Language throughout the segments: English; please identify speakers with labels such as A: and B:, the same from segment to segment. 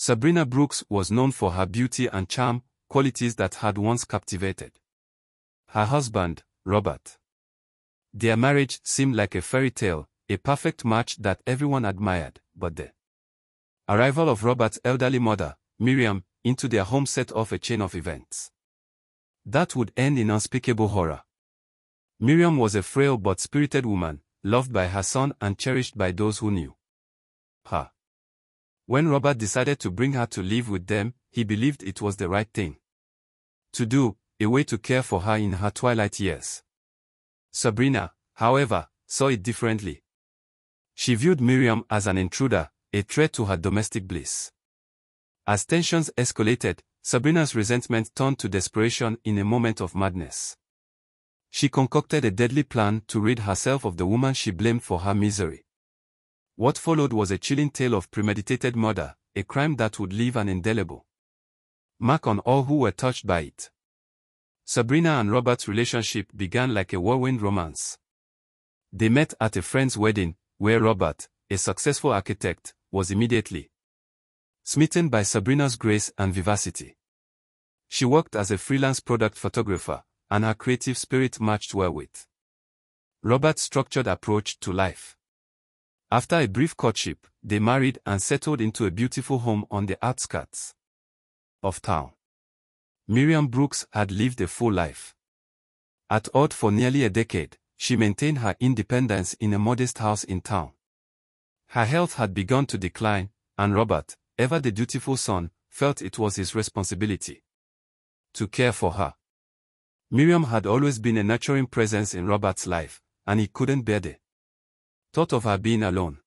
A: Sabrina Brooks was known for her beauty and charm, qualities that had once captivated her husband, Robert. Their marriage seemed like a fairy tale, a perfect match that everyone admired, but the arrival of Robert's elderly mother, Miriam, into their home set off a chain of events that would end in unspeakable horror. Miriam was a frail but spirited woman, loved by her son and cherished by those who knew her. When Robert decided to bring her to live with them, he believed it was the right thing to do, a way to care for her in her twilight years. Sabrina, however, saw it differently. She viewed Miriam as an intruder, a threat to her domestic bliss. As tensions escalated, Sabrina's resentment turned to desperation in a moment of madness. She concocted a deadly plan to rid herself of the woman she blamed for her misery. What followed was a chilling tale of premeditated murder, a crime that would leave an indelible mark on all who were touched by it. Sabrina and Robert's relationship began like a whirlwind romance. They met at a friend's wedding, where Robert, a successful architect, was immediately smitten by Sabrina's grace and vivacity. She worked as a freelance product photographer, and her creative spirit matched well with Robert's structured approach to life. After a brief courtship, they married and settled into a beautiful home on the outskirts of town. Miriam Brooks had lived a full life. At Odd for nearly a decade, she maintained her independence in a modest house in town. Her health had begun to decline, and Robert, ever the dutiful son, felt it was his responsibility to care for her. Miriam had always been a nurturing presence in Robert's life, and he couldn't bear the thought of her being alone.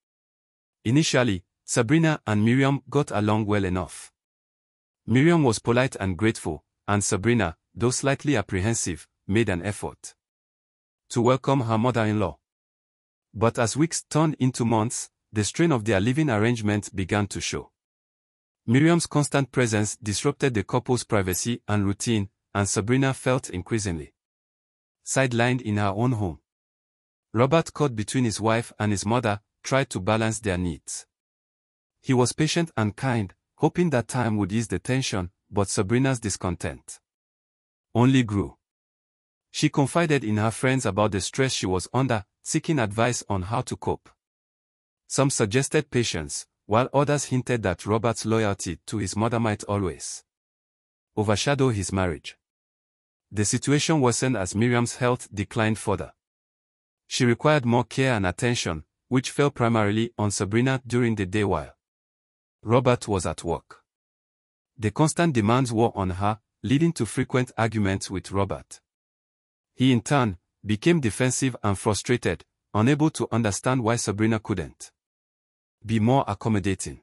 A: Initially, Sabrina and Miriam got along well enough. Miriam was polite and grateful, and Sabrina, though slightly apprehensive, made an effort to welcome her mother-in-law. But as weeks turned into months, the strain of their living arrangement began to show. Miriam's constant presence disrupted the couple's privacy and routine, and Sabrina felt increasingly sidelined in her own home. Robert, caught between his wife and his mother, tried to balance their needs. He was patient and kind, hoping that time would ease the tension, but Sabrina's discontent only grew. She confided in her friends about the stress she was under, seeking advice on how to cope. Some suggested patience, while others hinted that Robert's loyalty to his mother might always overshadow his marriage. The situation worsened as Miriam's health declined further. She required more care and attention, which fell primarily on Sabrina during the day while Robert was at work. The constant demands wore on her, leading to frequent arguments with Robert. He in turn became defensive and frustrated, unable to understand why Sabrina couldn't be more accommodating.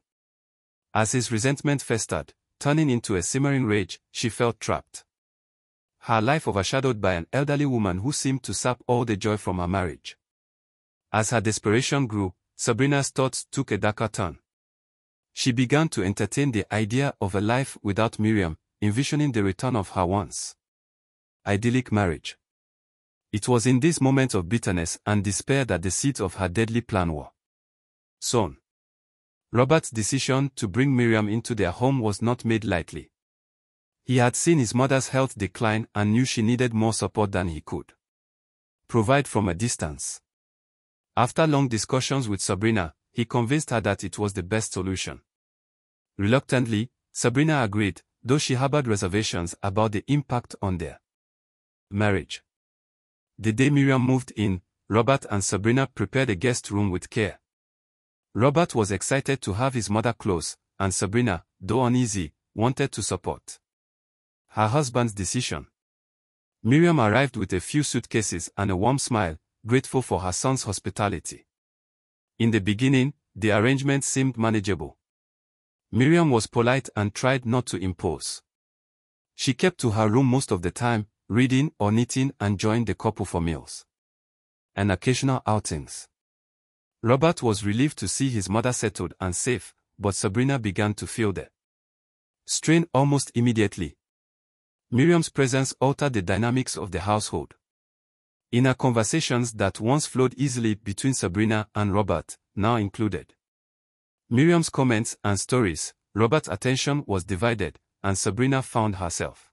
A: As his resentment festered, turning into a simmering rage, she felt trapped. Her life overshadowed by an elderly woman who seemed to sap all the joy from her marriage. As her desperation grew, Sabrina's thoughts took a darker turn. She began to entertain the idea of a life without Miriam, envisioning the return of her once idyllic marriage. It was in this moment of bitterness and despair that the seeds of her deadly plan were sown. Robert's decision to bring Miriam into their home was not made lightly. He had seen his mother's health decline and knew she needed more support than he could provide from a distance. After long discussions with Sabrina, he convinced her that it was the best solution. Reluctantly, Sabrina agreed, though she harbored reservations about the impact on their marriage. The day Miriam moved in, Robert and Sabrina prepared a guest room with care. Robert was excited to have his mother close, and Sabrina, though uneasy, wanted to support her husband's decision. Miriam arrived with a few suitcases and a warm smile, grateful for her son's hospitality. In the beginning, the arrangement seemed manageable. Miriam was polite and tried not to impose. She kept to her room most of the time, reading or knitting, and joined the couple for meals and occasional outings. Robert was relieved to see his mother settled and safe, but Sabrina began to feel the strain almost immediately. Miriam's presence altered the dynamics of the household. In her conversations that once flowed easily between Sabrina and Robert, now included Miriam's comments and stories, Robert's attention was divided, and Sabrina found herself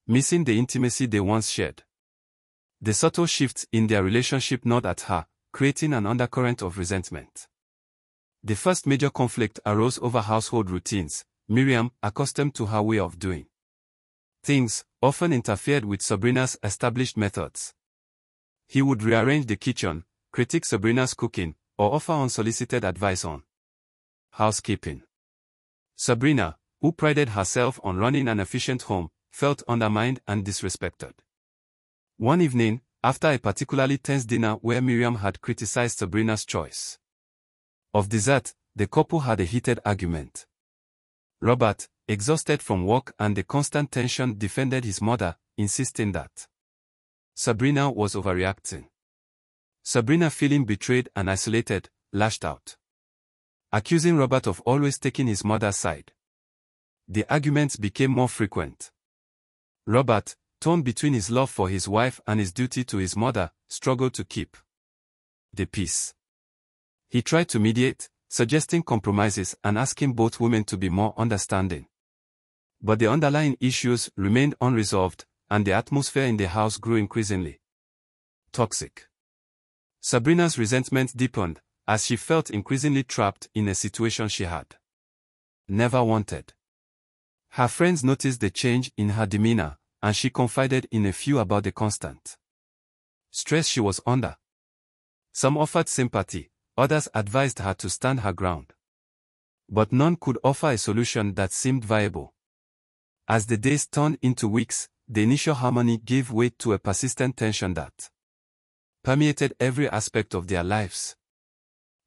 A: missing the intimacy they once shared. The subtle shifts in their relationship gnawed at her, creating an undercurrent of resentment. The first major conflict arose over household routines. Miriam, accustomed to her way of doing things, often interfered with Sabrina's established methods. He would rearrange the kitchen, critique Sabrina's cooking, or offer unsolicited advice on housekeeping. Sabrina, who prided herself on running an efficient home, felt undermined and disrespected. One evening, after a particularly tense dinner where Miriam had criticized Sabrina's choice of dessert, the couple had a heated argument. Robert, exhausted from work and the constant tension, defended his mother, insisting that Sabrina was overreacting. Sabrina, feeling betrayed and isolated, lashed out, accusing Robert of always taking his mother's side. The arguments became more frequent. Robert, torn between his love for his wife and his duty to his mother, struggled to keep the peace. He tried to mediate, suggesting compromises and asking both women to be more understanding. But the underlying issues remained unresolved, and the atmosphere in the house grew increasingly toxic. Sabrina's resentment deepened, as she felt increasingly trapped in a situation she had never wanted. Her friends noticed the change in her demeanor, and she confided in a few about the constant stress she was under. Some offered sympathy, others advised her to stand her ground. But none could offer a solution that seemed viable. As the days turned into weeks, the initial harmony gave way to a persistent tension that permeated every aspect of their lives.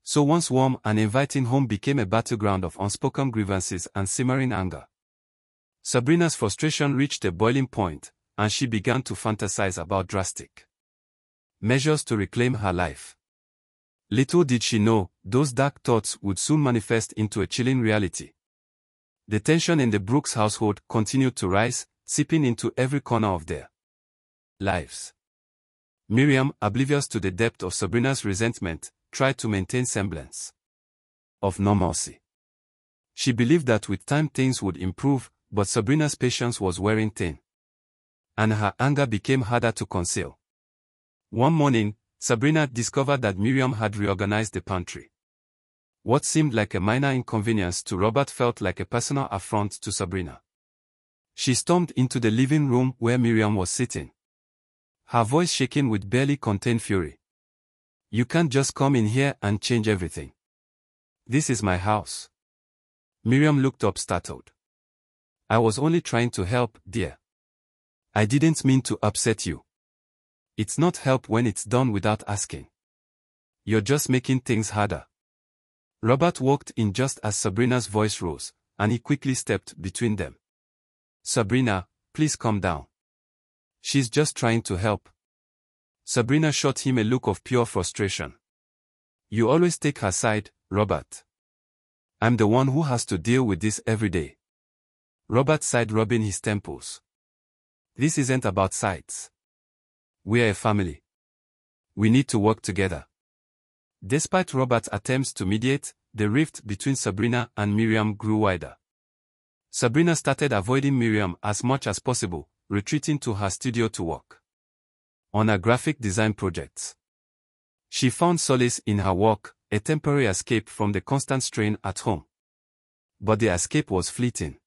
A: So once warm and inviting home became a battleground of unspoken grievances and simmering anger. Sabrina's frustration reached a boiling point, and she began to fantasize about drastic measures to reclaim her life. Little did she know, those dark thoughts would soon manifest into a chilling reality. The tension in the Brooks household continued to rise, seeping into every corner of their lives. Miriam, oblivious to the depth of Sabrina's resentment, tried to maintain semblance of normalcy. She believed that with time things would improve, but Sabrina's patience was wearing thin, and her anger became harder to conceal. One morning, Sabrina discovered that Miriam had reorganized the pantry. What seemed like a minor inconvenience to Robert felt like a personal affront to Sabrina. She stormed into the living room where Miriam was sitting, her voice shaking with barely contained fury. "You can't just come in here and change everything. This is my house." Miriam looked up startled. "I was only trying to help, dear. I didn't mean to upset you. It's not help when it's done without asking. You're just making things harder." Robert walked in just as Sabrina's voice rose, and he quickly stepped between them. "Sabrina, please calm down. She's just trying to help." Sabrina shot him a look of pure frustration. "You always take her side, Robert. I'm the one who has to deal with this every day." Robert sighed, rubbing his temples. "This isn't about sides. We're a family. We need to work together." Despite Robert's attempts to mediate, the rift between Sabrina and Miriam grew wider. Sabrina started avoiding Miriam as much as possible, retreating to her studio to work on her graphic design projects. She found solace in her work, a temporary escape from the constant strain at home. But the escape was fleeting.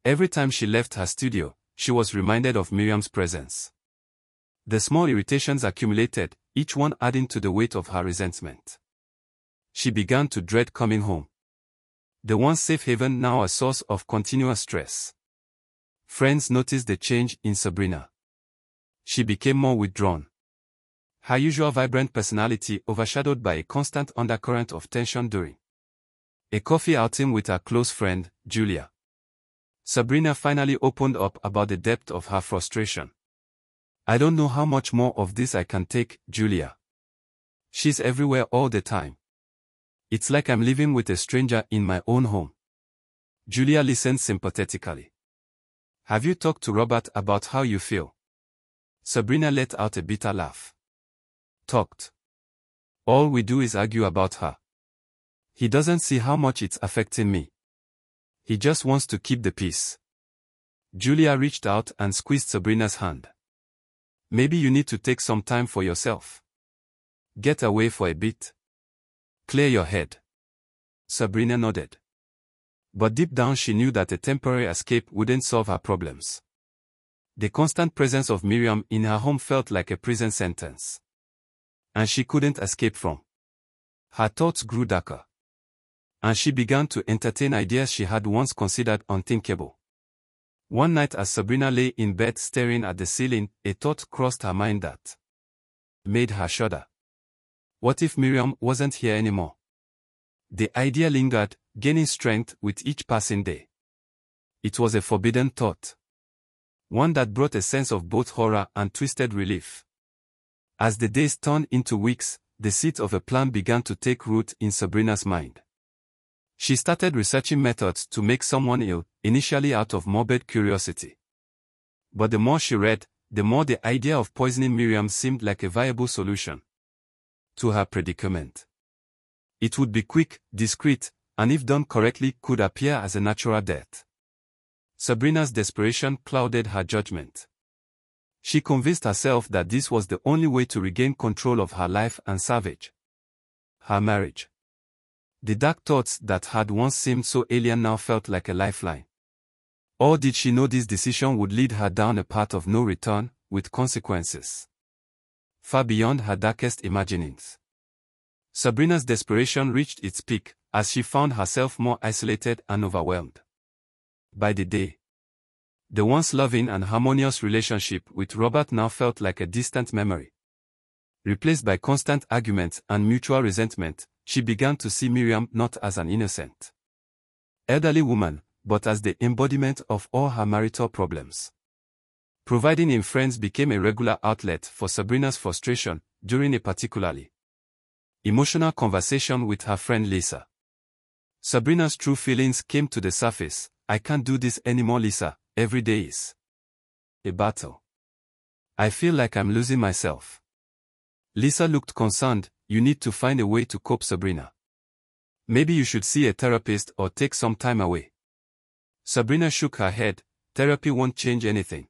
A: Every time she left her studio, she was reminded of Miriam's presence. The small irritations accumulated, each one adding to the weight of her resentment. She began to dread coming home. The once safe haven now a source of continuous stress. Friends noticed the change in Sabrina. She became more withdrawn. Her usual vibrant personality overshadowed by a constant undercurrent of tension during a coffee outing with her close friend, Julia. Sabrina finally opened up about the depth of her frustration. "I don't know how much more of this I can take, Julia. She's everywhere all the time. It's like I'm living with a stranger in my own home." Julia listened sympathetically. "Have you talked to Robert about how you feel?" Sabrina let out a bitter laugh. "Talked? All we do is argue about her. He doesn't see how much it's affecting me." He just wants to keep the peace. Julia reached out and squeezed Sabrina's hand. Maybe you need to take some time for yourself. Get away for a bit. Clear your head. Sabrina nodded. But deep down she knew that a temporary escape wouldn't solve her problems. The constant presence of Miriam in her home felt like a prison sentence. And she couldn't escape from. Her thoughts grew darker. And she began to entertain ideas she had once considered unthinkable. One night as Sabrina lay in bed staring at the ceiling, a thought crossed her mind that made her shudder. What if Miriam wasn't here anymore? The idea lingered, gaining strength with each passing day. It was a forbidden thought. One that brought a sense of both horror and twisted relief. As the days turned into weeks, the seeds of a plan began to take root in Sabrina's mind. She started researching methods to make someone ill, initially out of morbid curiosity. But the more she read, the more the idea of poisoning Miriam seemed like a viable solution to her predicament. It would be quick, discreet, and if done correctly could appear as a natural death. Sabrina's desperation clouded her judgment. She convinced herself that this was the only way to regain control of her life and salvage her marriage. The dark thoughts that had once seemed so alien now felt like a lifeline. Or did she know this decision would lead her down a path of no return, with consequences far beyond her darkest imaginings? Sabrina's desperation reached its peak as she found herself more isolated and overwhelmed. By the day, the once loving and harmonious relationship with Robert now felt like a distant memory. Replaced by constant arguments and mutual resentment, she began to see Miriam not as an innocent elderly woman, but as the embodiment of all her marital problems. Providing in friends became a regular outlet for Sabrina's frustration during a particularly emotional conversation with her friend Lisa. Sabrina's true feelings came to the surface. I can't do this anymore, Lisa. Every day is a battle. I feel like I'm losing myself. Lisa looked concerned. You need to find a way to cope, Sabrina. Maybe you should see a therapist or take some time away. Sabrina shook her head. Therapy won't change anything.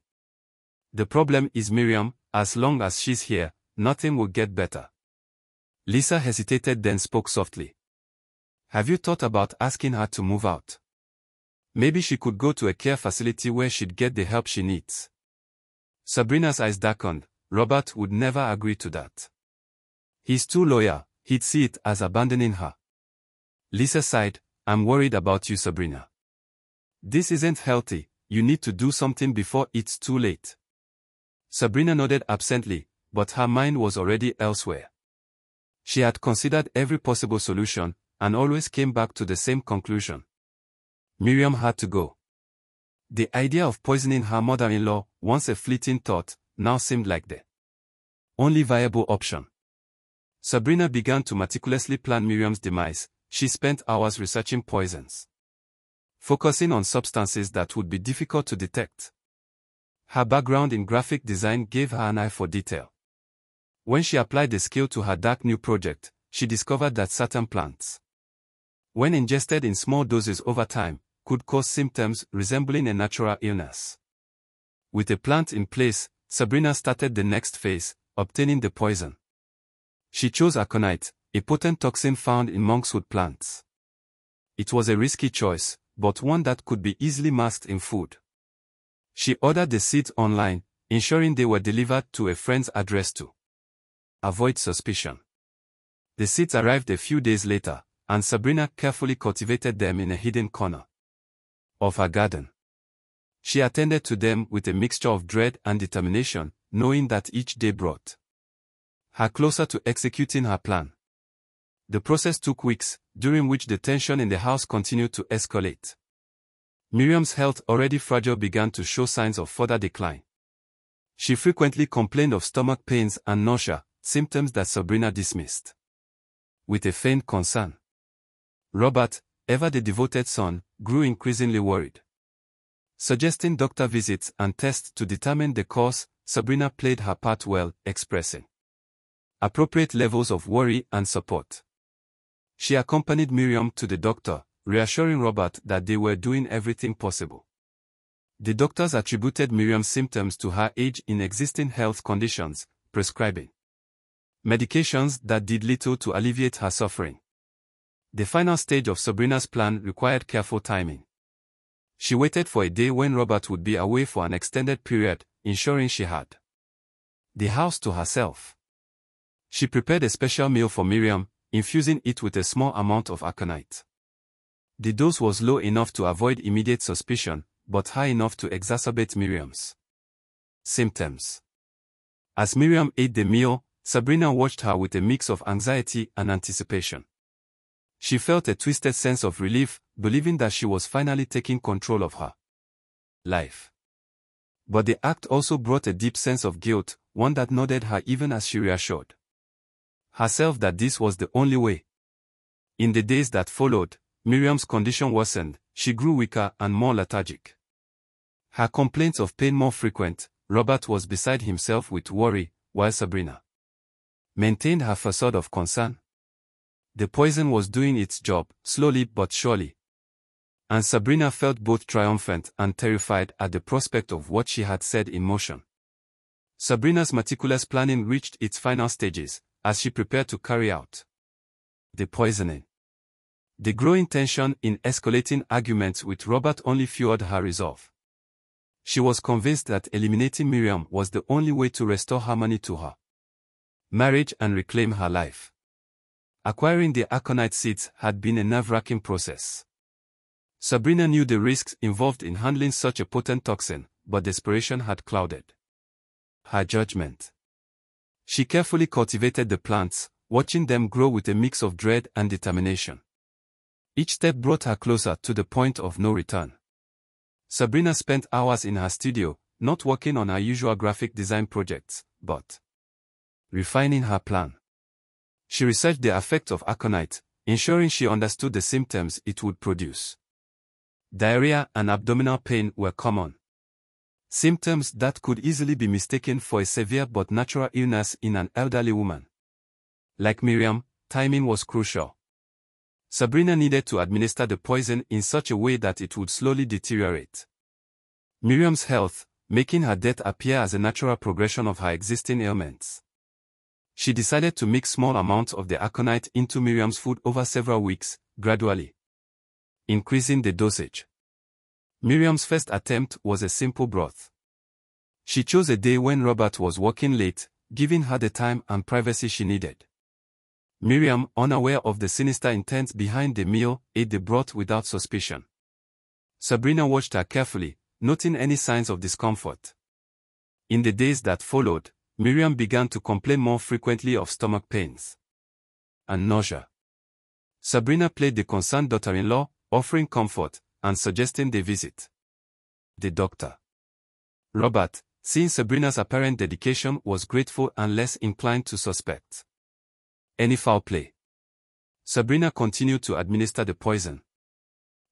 A: The problem is Miriam. As long as she's here, nothing will get better. Lisa hesitated, then spoke softly. Have you thought about asking her to move out? Maybe she could go to a care facility where she'd get the help she needs. Sabrina's eyes darkened. Robert would never agree to that. He's too loyal. He'd see it as abandoning her. Lisa sighed. I'm worried about you, Sabrina. This isn't healthy. You need to do something before it's too late. Sabrina nodded absently, but her mind was already elsewhere. She had considered every possible solution, and always came back to the same conclusion. Miriam had to go. The idea of poisoning her mother-in-law, once a fleeting thought, now seemed like the only viable option. Sabrina began to meticulously plan Miriam's demise. She spent hours researching poisons, focusing on substances that would be difficult to detect. Her background in graphic design gave her an eye for detail. When she applied the skill to her dark new project, she discovered that certain plants, when ingested in small doses over time, could cause symptoms resembling a natural illness. With a plant in place, Sabrina started the next phase, obtaining the poison. She chose aconite, a potent toxin found in monkshood plants. It was a risky choice, but one that could be easily masked in food. She ordered the seeds online, ensuring they were delivered to a friend's address to avoid suspicion. The seeds arrived a few days later, and Sabrina carefully cultivated them in a hidden corner of her garden. She attended to them with a mixture of dread and determination, knowing that each day brought her closer to executing her plan. The process took weeks, during which the tension in the house continued to escalate. Miriam's health, already fragile, began to show signs of further decline. She frequently complained of stomach pains and nausea, symptoms that Sabrina dismissed with a faint concern. Robert, ever the devoted son, grew increasingly worried. Suggesting doctor visits and tests to determine the cause, Sabrina played her part well, expressing appropriate levels of worry and support. She accompanied Miriam to the doctor, reassuring Robert that they were doing everything possible. The doctors attributed Miriam's symptoms to her age in existing health conditions, prescribing medications that did little to alleviate her suffering. The final stage of Sabrina's plan required careful timing. She waited for a day when Robert would be away for an extended period, ensuring she had the house to herself. She prepared a special meal for Miriam, infusing it with a small amount of aconite. The dose was low enough to avoid immediate suspicion, but high enough to exacerbate Miriam's symptoms. As Miriam ate the meal, Sabrina watched her with a mix of anxiety and anticipation. She felt a twisted sense of relief, believing that she was finally taking control of her life. But the act also brought a deep sense of guilt, one that gnawed her even as she reassured herself that this was the only way. In the days that followed, Miriam's condition worsened. She grew weaker and more lethargic. Her complaints of pain more frequent. Robert was beside himself with worry, while Sabrina maintained her facade of concern. The poison was doing its job, slowly but surely. And Sabrina felt both triumphant and terrified at the prospect of what she had set in motion. Sabrina's meticulous planning reached its final stages, as she prepared to carry out the poisoning. The growing tension in escalating arguments with Robert only fueled her resolve. She was convinced that eliminating Miriam was the only way to restore harmony to her marriage and reclaim her life. Acquiring the aconite seeds had been a nerve-wracking process. Sabrina knew the risks involved in handling such a potent toxin, but desperation had clouded her judgment. She carefully cultivated the plants, watching them grow with a mix of dread and determination. Each step brought her closer to the point of no return. Sabrina spent hours in her studio, not working on her usual graphic design projects, but refining her plan. She researched the effects of aconite, ensuring she understood the symptoms it would produce. Diarrhea and abdominal pain were common symptoms that could easily be mistaken for a severe but natural illness in an elderly woman. Like Miriam, timing was crucial. Sabrina needed to administer the poison in such a way that it would slowly deteriorate Miriam's health, making her death appear as a natural progression of her existing ailments. She decided to mix small amounts of the aconite into Miriam's food over several weeks, gradually increasing the dosage. Miriam's first attempt was a simple broth. She chose a day when Robert was working late, giving her the time and privacy she needed. Miriam, unaware of the sinister intent behind the meal, ate the broth without suspicion. Sabrina watched her carefully, noting any signs of discomfort. In the days that followed, Miriam began to complain more frequently of stomach pains and nausea. Sabrina played the concerned daughter-in-law, offering comfort and suggesting they visit the doctor. Robert, seeing Sabrina's apparent dedication, was grateful and less inclined to suspect any foul play. Sabrina continued to administer the poison,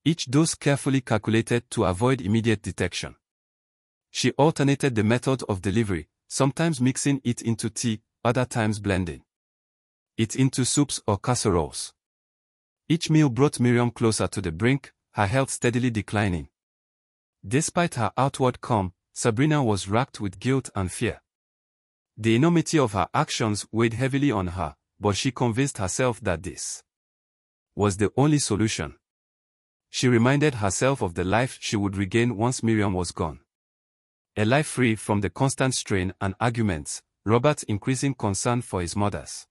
A: each dose carefully calculated to avoid immediate detection. She alternated the method of delivery, sometimes mixing it into tea, other times blending it into soups or casseroles. Each meal brought Miriam closer to the brink, her health steadily declining. Despite her outward calm, Sabrina was racked with guilt and fear. The enormity of her actions weighed heavily on her, but she convinced herself that this was the only solution. She reminded herself of the life she would regain once Miriam was gone. A life free from the constant strain and arguments, Robert's increasing concern for his mother's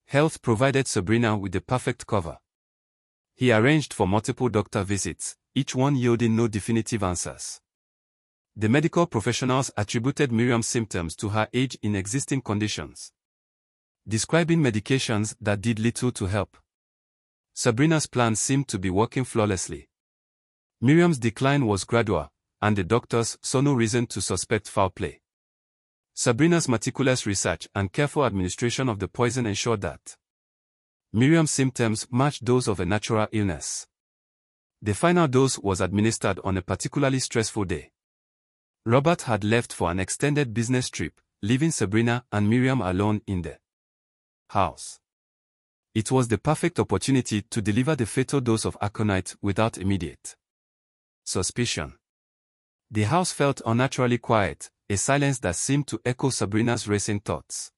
A: health provided Sabrina with the perfect cover. He arranged for multiple doctor visits, each one yielding no definitive answers. The medical professionals attributed Miriam's symptoms to her age in existing conditions, describing medications that did little to help. Sabrina's plan seemed to be working flawlessly. Miriam's decline was gradual, and the doctors saw no reason to suspect foul play. Sabrina's meticulous research and careful administration of the poison ensured that Miriam's symptoms matched those of a natural illness. The final dose was administered on a particularly stressful day. Robert had left for an extended business trip, leaving Sabrina and Miriam alone in the house. It was the perfect opportunity to deliver the fatal dose of aconite without immediate suspicion. The house felt unnaturally quiet, a silence that seemed to echo Sabrina's racing thoughts.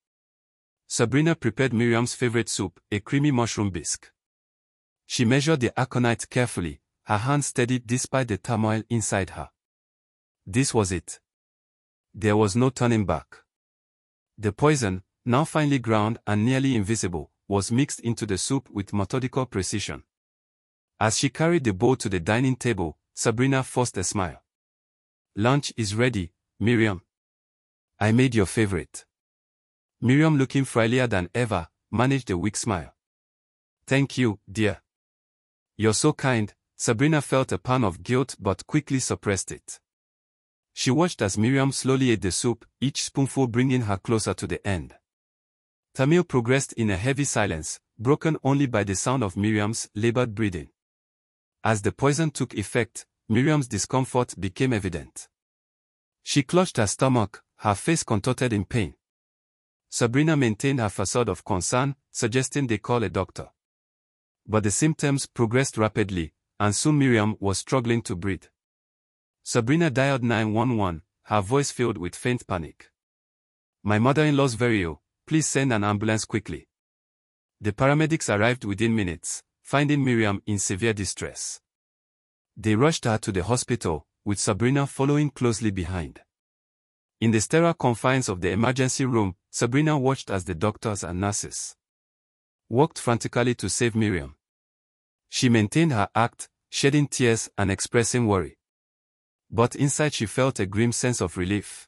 A: Sabrina prepared Miriam's favorite soup, a creamy mushroom bisque. She measured the aconite carefully, her hand steady despite the turmoil inside her. This was it. There was no turning back. The poison, now finely ground and nearly invisible, was mixed into the soup with methodical precision. As she carried the bowl to the dining table, Sabrina forced a smile. "Lunch is ready, Miriam. I made your favorite." Miriam, looking frailier than ever, managed a weak smile. "Thank you, dear. You're so kind." Sabrina felt a pang of guilt but quickly suppressed it. She watched as Miriam slowly ate the soup, each spoonful bringing her closer to the end. The meal progressed in a heavy silence, broken only by the sound of Miriam's labored breathing. As the poison took effect, Miriam's discomfort became evident. She clutched her stomach, her face contorted in pain. Sabrina maintained her facade of concern, suggesting they call a doctor. But the symptoms progressed rapidly, and soon Miriam was struggling to breathe. Sabrina dialed 911, her voice filled with faint panic. "My mother-in-law's very ill. Please send an ambulance quickly." The paramedics arrived within minutes, finding Miriam in severe distress. They rushed her to the hospital, with Sabrina following closely behind. In the sterile confines of the emergency room, Sabrina watched as the doctors and nurses worked frantically to save Miriam. She maintained her act, shedding tears and expressing worry. But inside she felt a grim sense of relief.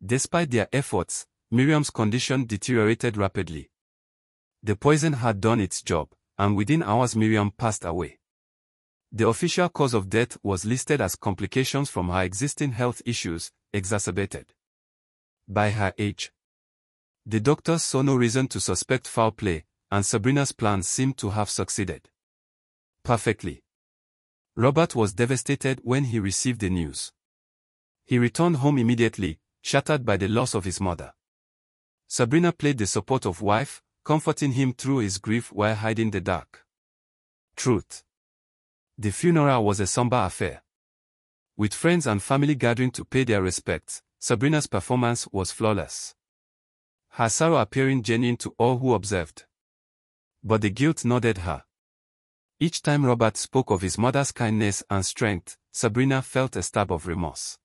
A: Despite their efforts, Miriam's condition deteriorated rapidly. The poison had done its job, and within hours Miriam passed away. The official cause of death was listed as complications from her existing health issues, exacerbated by her age. The doctors saw no reason to suspect foul play, and Sabrina's plans seemed to have succeeded perfectly. Robert was devastated when he received the news. He returned home immediately, shattered by the loss of his mother. Sabrina played the support of wife, comforting him through his grief while hiding the dark truth. The funeral was a somber affair. With friends and family gathering to pay their respects, Sabrina's performance was flawless, her sorrow appearing genuine to all who observed. But the guilt nodded her. Each time Robert spoke of his mother's kindness and strength, Sabrina felt a stab of remorse.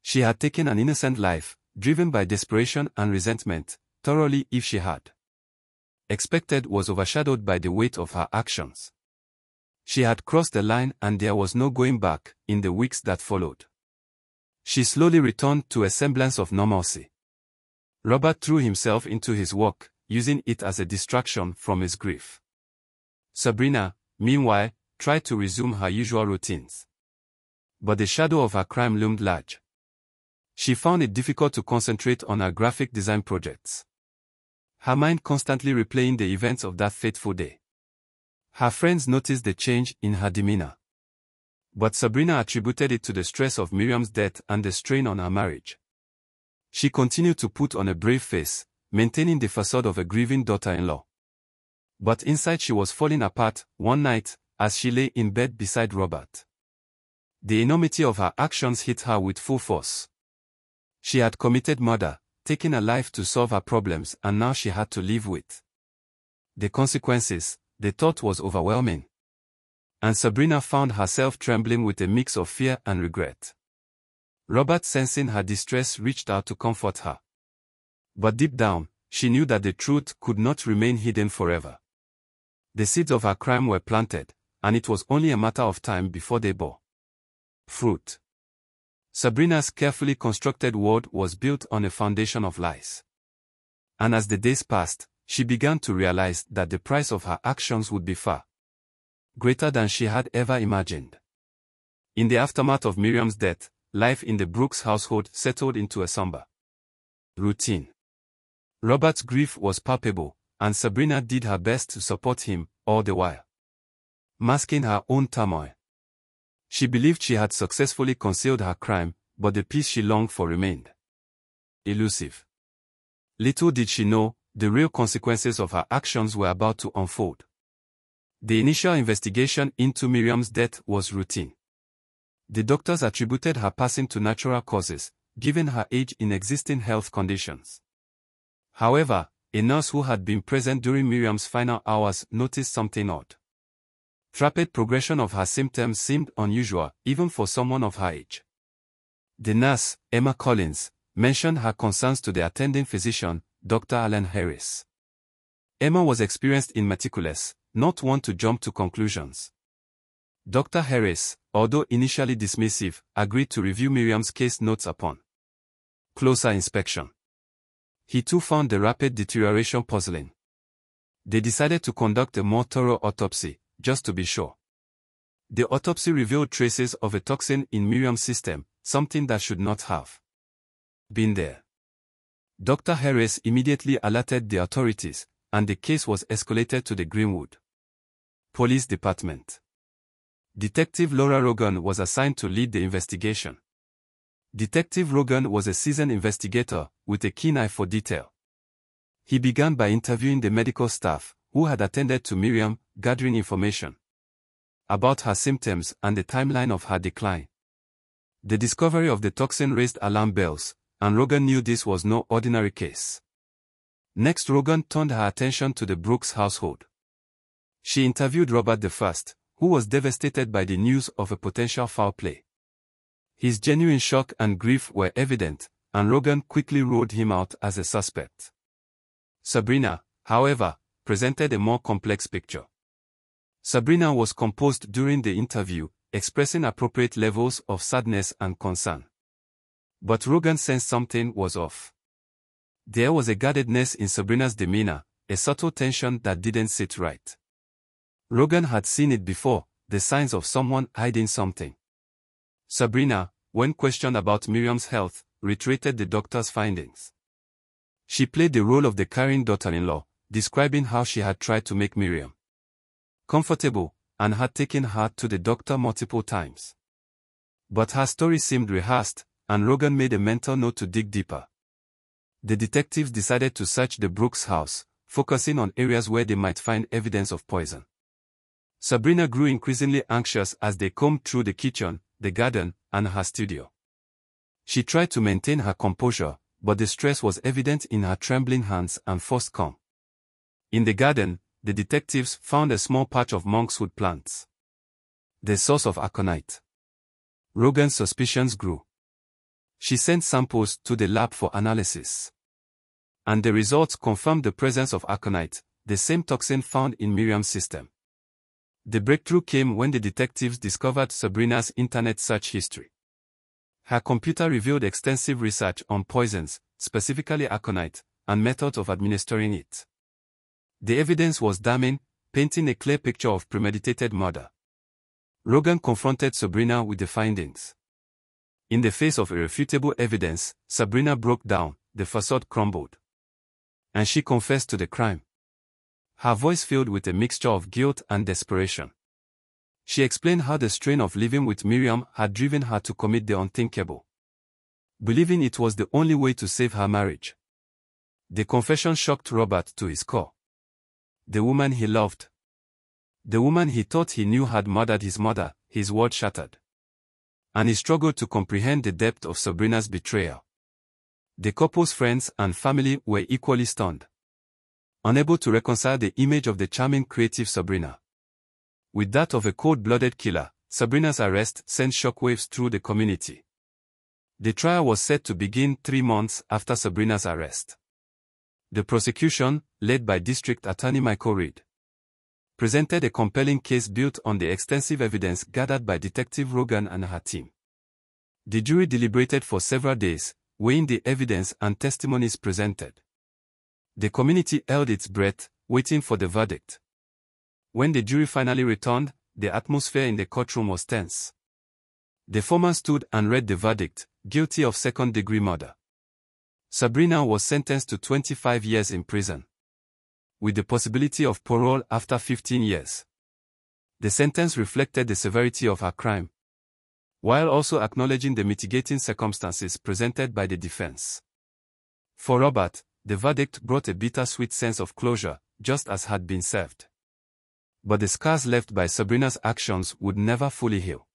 A: She had taken an innocent life, driven by desperation and resentment, thoroughly if she had expected was overshadowed by the weight of her actions. She had crossed the line and there was no going back. In the weeks that followed, she slowly returned to a semblance of normalcy. Robert threw himself into his work, using it as a distraction from his grief. Sabrina, meanwhile, tried to resume her usual routines. But the shadow of her crime loomed large. She found it difficult to concentrate on her graphic design projects, her mind constantly replaying the events of that fateful day. Her friends noticed the change in her demeanor. But Sabrina attributed it to the stress of Miriam's death and the strain on her marriage. She continued to put on a brave face, maintaining the facade of a grieving daughter-in-law. But inside she was falling apart. One night, as she lay in bed beside Robert, the enormity of her actions hit her with full force. She had committed murder, taken a life to solve her problems, and now she had to live with the consequences. The thought was overwhelming. And Sabrina found herself trembling with a mix of fear and regret. Robert, sensing her distress, reached out to comfort her. But deep down, she knew that the truth could not remain hidden forever. The seeds of her crime were planted, and it was only a matter of time before they bore fruit. Sabrina's carefully constructed world was built on a foundation of lies. And as the days passed, she began to realize that the price of her actions would be far greater than she had ever imagined. In the aftermath of Miriam's death, life in the Brooks household settled into a somber routine. Robert's grief was palpable, and Sabrina did her best to support him, all the while masking her own turmoil. She believed she had successfully concealed her crime, but the peace she longed for remained elusive. Little did she know, The real consequences of her actions were about to unfold. The initial investigation into Miriam's death was routine. The doctors attributed her passing to natural causes, given her age in existing health conditions. However, a nurse who had been present during Miriam's final hours noticed something odd. Rapid progression of her symptoms seemed unusual, even for someone of her age. The nurse, Emma Collins, mentioned her concerns to the attending physician, Dr. Alan Harris. Emma was experienced and meticulous, not one to jump to conclusions. Dr. Harris, although initially dismissive, agreed to review Miriam's case notes upon closer inspection. He too found the rapid deterioration puzzling. They decided to conduct a more thorough autopsy, just to be sure. The autopsy revealed traces of a toxin in Miriam's system, something that should not have been there. Dr. Harris immediately alerted the authorities, and the case was escalated to the Greenwood Police Department. Detective Laura Rogan was assigned to lead the investigation. Detective Rogan was a seasoned investigator, with a keen eye for detail. He began by interviewing the medical staff, who had attended to Miriam, gathering information about her symptoms and the timeline of her decline. The discovery of the toxin raised alarm bells, and Rogan knew this was no ordinary case. Next, Rogan turned her attention to the Brooks household. She interviewed Robert I, who was devastated by the news of a potential foul play. His genuine shock and grief were evident, and Rogan quickly ruled him out as a suspect. Sabrina, however, presented a more complex picture. Sabrina was composed during the interview, expressing appropriate levels of sadness and concern. But Rogan sensed something was off. There was a guardedness in Sabrina's demeanor, a subtle tension that didn't sit right. Rogan had seen it before, the signs of someone hiding something. Sabrina, when questioned about Miriam's health, reiterated the doctor's findings. She played the role of the caring daughter-in-law, describing how she had tried to make Miriam comfortable, and had taken her to the doctor multiple times. But her story seemed rehearsed, and Rogan made a mental note to dig deeper. The detectives decided to search the Brooks house, focusing on areas where they might find evidence of poison. Sabrina grew increasingly anxious as they combed through the kitchen, the garden, and her studio. She tried to maintain her composure, but the stress was evident in her trembling hands and forced calm. In the garden, the detectives found a small patch of monkswood plants, the source of aconite. Rogan's suspicions grew. She sent samples to the lab for analysis, and the results confirmed the presence of aconite, the same toxin found in Miriam's system. The breakthrough came when the detectives discovered Sabrina's internet search history. Her computer revealed extensive research on poisons, specifically aconite, and methods of administering it. The evidence was damning, painting a clear picture of premeditated murder. Rogan confronted Sabrina with the findings. In the face of irrefutable evidence, Sabrina broke down, the facade crumbled, and she confessed to the crime. Her voice filled with a mixture of guilt and desperation. She explained how the strain of living with Miriam had driven her to commit the unthinkable, believing it was the only way to save her marriage. The confession shocked Robert to his core. The woman he loved, the woman he thought he knew had murdered his mother, his world shattered. And he struggled to comprehend the depth of Sabrina's betrayal. The couple's friends and family were equally stunned, unable to reconcile the image of the charming, creative Sabrina with that of a cold-blooded killer. Sabrina's arrest sent shockwaves through the community. The trial was set to begin 3 months after Sabrina's arrest. The prosecution, led by District Attorney Michael Reed, presented a compelling case built on the extensive evidence gathered by Detective Rogan and her team. The jury deliberated for several days, weighing the evidence and testimonies presented. The community held its breath, waiting for the verdict. When the jury finally returned, the atmosphere in the courtroom was tense. The foreman stood and read the verdict, guilty of second-degree murder. Sabrina was sentenced to 25 years in prison, with the possibility of parole after 15 years. The sentence reflected the severity of her crime, while also acknowledging the mitigating circumstances presented by the defense. For Robert, the verdict brought a bittersweet sense of closure, just as had been served. But the scars left by Sabrina's actions would never fully heal.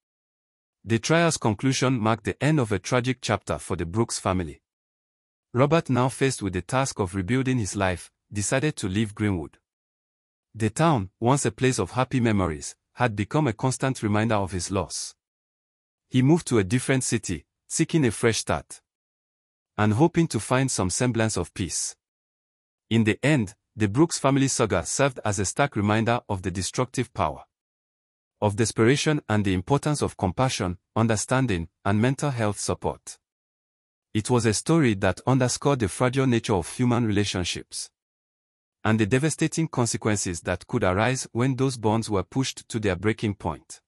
A: The trial's conclusion marked the end of a tragic chapter for the Brooks family. Robert, now faced with the task of rebuilding his life, decided to leave Greenwood. The town, once a place of happy memories, had become a constant reminder of his loss. He moved to a different city, seeking a fresh start, and hoping to find some semblance of peace. In the end, the Brooks family saga served as a stark reminder of the destructive power of desperation and the importance of compassion, understanding, and mental health support. It was a story that underscored the fragile nature of human relationships and the devastating consequences that could arise when those bonds were pushed to their breaking point.